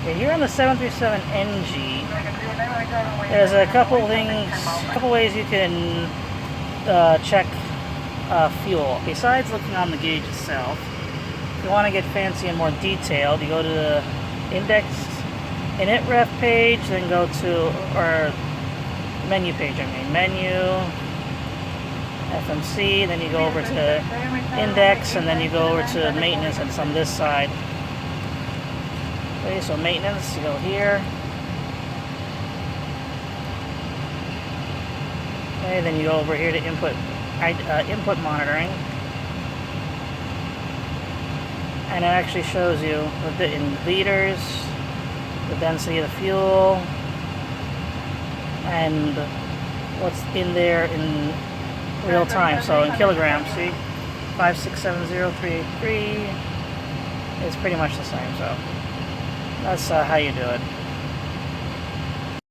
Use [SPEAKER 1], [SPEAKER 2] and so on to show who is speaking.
[SPEAKER 1] Okay, here on the 737NG, there's a couple ways you can check fuel. Besides looking on the gauge itself, if you want to get fancy and more detailed, you go to the index init ref page, then go to, or menu page, menu, FMC, then you go over to index, and then you go over to maintenance, and it's on this side. Okay, so maintenance, you go here. Okay, then you go over here to input monitoring. And it actually shows you in liters, the density of the fuel, and what's in there in real time. So in kilograms, see, 5670383 is pretty much the same. So that's how you do it.